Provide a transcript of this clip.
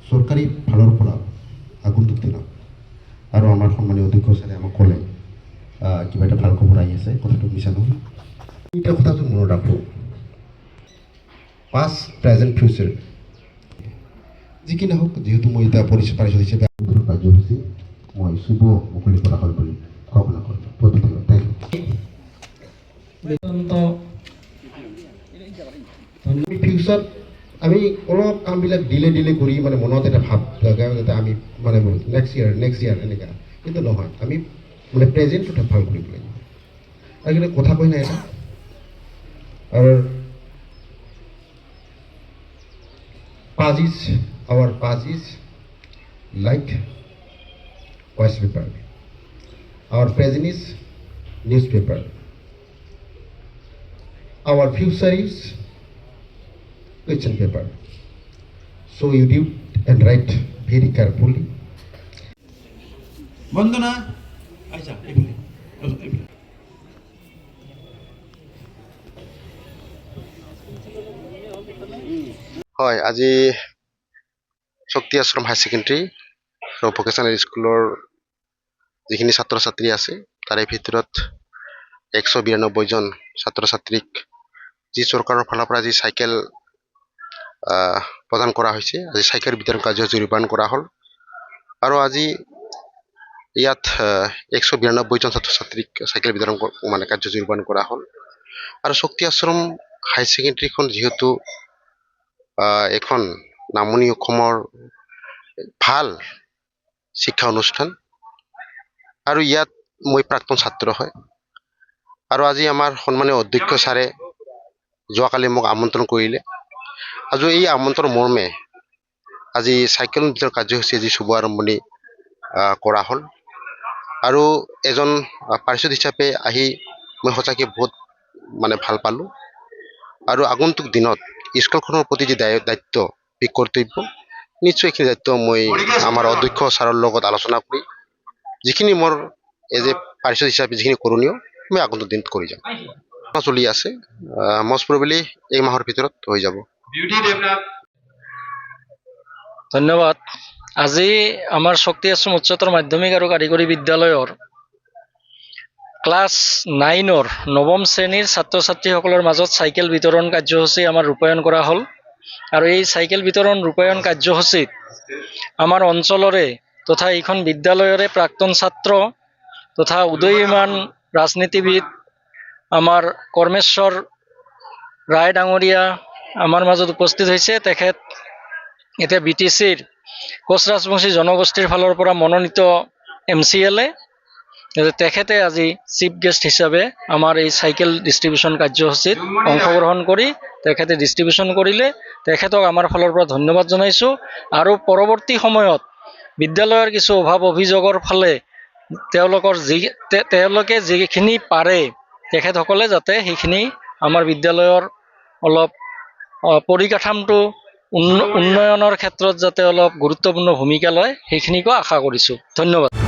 চৰকাৰী ফালৰ পৰা আগন্তুক দিনত আৰু আমাৰ সন্মানীয় অধ্যক্ষ ছাৰে আমাক ক'লে কিবা এটা ভাল খবৰ আহি আছে, কথাটো মিছা নহয়। এতিয়া কথাটো মনত ৰাখোঁ, পাষ্ট, প্ৰেজেণ্ট, ফিউচাৰ যি কি নহওক, যিহেতু মই এতিয়া পাৰিষদ হিচাপে কাৰ্যসূচী মই শুভ মুকলি কৰা হ'ল বুলি কামনা কৰিলোঁ। বহুত ধন্যবাদ, থেংক ইউ। ফিউচাৰত আমি অলপ কামবিলাক ডিলে কৰি মানে মনত এটা ভাৱ লগাওঁ যাতে আমি মানে নেক্সট ইয়াৰ এনেকুৱা, কিন্তু নহয়, আমি মানে প্ৰেজেণ্টটো ভাল কৰিব লাগিব। আজিকালি কথা কৈ নাই এটা আৰু our past is like voice paper, our present is newspaper, our future is question paper. So you read and write very carefully. Vandana, acha, হয়, আজি শক্তি আশ্ৰম হায়াৰ ছেকেণ্ডেৰী আৰু ভকেশ্যনেল স্কুলৰ যিখিনি ছাত্ৰ ছাত্ৰী আছে তাৰে ভিতৰত 192জন ছাত্ৰ ছাত্ৰীক যি চৰকাৰৰ ফালৰ পৰা যি চাইকেল প্ৰদান কৰা হৈছে, আজি চাইকেল বিতৰণ কাৰ্যসূচী ৰূপায়ণ কৰা হ'ল। আৰু আজি ইয়াত 192জন ছাত্ৰ ছাত্ৰীক চাইকেল বিতৰণ মানে কাৰ্যসূচী ৰূপায়ণ কৰা হ'ল। আৰু শক্তি আশ্ৰম হায়াৰ ছেকেণ্ডেৰীখন যিহেতু এখন নামনি অসমৰ ভাল শিক্ষা অনুষ্ঠান, আৰু ইয়াত মই প্ৰাক্তন ছাত্ৰ হয়। আৰু আজি আমাৰ সন্মানীয় অধ্যক্ষ ছাৰে যোৱাকালি মোক আমন্ত্ৰণ কৰিলে। আজি এই আমন্ত্ৰণ মৰ্মে আজি চাইকেল বিতৰণ কাৰ্যসূচী আজি শুভ আৰম্ভণি কৰা হ'ল। আৰু এজন পাৰিষদ হিচাপে আহি মই সঁচাকৈ বহুত মানে ভাল পালোঁ। আৰু আগন্তুক দিনত স্কুলখনৰ প্ৰতি যি দায়িত্ব, যি কৰ্তব্য, নিশ্চয় এইখিনি দায়িত্ব মই আমাৰ অধ্যক্ষ ছাৰৰ লগত আলোচনা কৰি যিখিনি মোৰ এজ এ পাৰিষদ হিচাপে যিখিনি কৰোণীয় মই আগন্তুক দিনত কৰি যাম। চলি আছে, মষ্ট প্ৰবেবলি এই মাহৰ ভিতৰত হৈ যাব। ধন্যবাদ। আজি আমাৰ শক্তি আশ্ৰম উচ্চতৰ মাধ্যমিক আৰু কাৰিকৰী বিদ্যালয়ৰ ক্লাছ 9ৰ 9ম শ্ৰেণীৰ ছাত্ৰ ছাত্ৰীসকলৰ মাজত চাইকেল বিতৰণ কাৰ্যসূচী আমাৰ ৰূপায়ণ কৰা হ'ল। আৰু এই চাইকেল বিতৰণ ৰূপায়ণ কাৰ্যসূচীত আমাৰ অঞ্চলৰে তথা এইখন বিদ্যালয়ৰে প্ৰাক্তন ছাত্ৰ তথা উদীয়মান ৰাজনীতিবিদ আমাৰ কৰ্মেশ্বৰ ৰায় ডাঙৰীয়া আমাৰ মাজত উপস্থিত হৈছে। তেখেত এতিয়া BTCৰ কোচ ৰাজবংশী জনগোষ্ঠীৰ ফালৰ পৰা মনোনীত MCLA। তেখেতে আজি চিফ গেষ্ট হিচাপে আমাৰ এই চাইকেল ডিষ্ট্ৰিবিউশ্যন কাৰ্যসূচীত অংশগ্ৰহণ কৰি তেখেতে ডিষ্ট্ৰিবিউশ্যন কৰিলে। তেখেতক আমাৰ ফালৰ পৰা ধন্যবাদ জনাইছোঁ। আৰু পৰৱৰ্তী সময়ত বিদ্যালয়ৰ কিছু অভাৱ অভিযোগৰ ফালে তেওঁলোকে যিখিনি পাৰে তেখেতসকলে যাতে সেইখিনি আমাৰ বিদ্যালয়ৰ অলপ পৰিকাঠামোটো উন্নয়নৰ ক্ষেত্ৰত যাতে অলপ গুৰুত্বপূৰ্ণ ভূমিকা লয়, সেইখিনিকো আশা কৰিছোঁ। ধন্যবাদ।